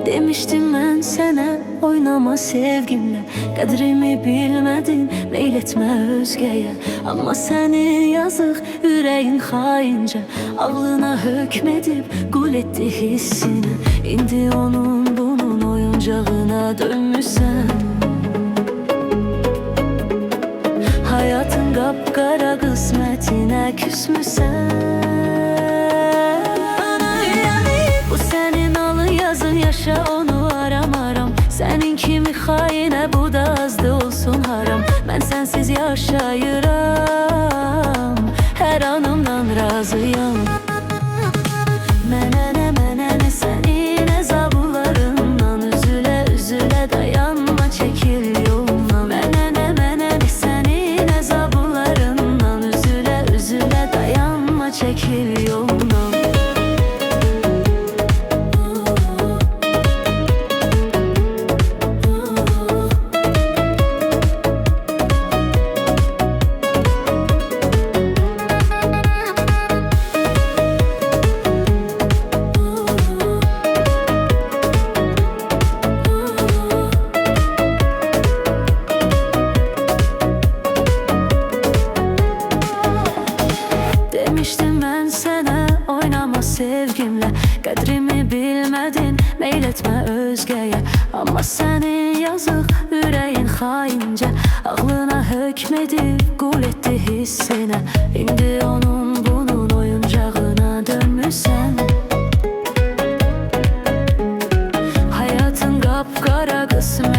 Demiştim ben sana oynama sevgimle, qədrimi bilmedin, meyletme özgeye. Ama senin yazık yüreğin haince ağlına hükmedip kul etti hissini. İndi onun bunun oyuncağına dönmüşsen. Hayatın kapkara kısmetine küsmüşsen. Bu senin alın yazın, yaşa onu aram aram. Senin kimi haine bu da azdı olsun haram. Ben sensiz yaşayıram, her anımdan razıyam. Mənənə senin əzablarından üzüle üzüle dayanma, çekil yolundan. Mənənə senin əzablarından üzüle üzüle dayanma, çekil yolundan. Demiştim ben sana oynama sevgimle, qədrimi bilmedin, meyletme özgeye. Ama senin yazık yüreğin haince ağlına hükmedip kul etti hissine. İndi onun bunun oyuncağına dönmüşsen. Hayatın kapkara kısmı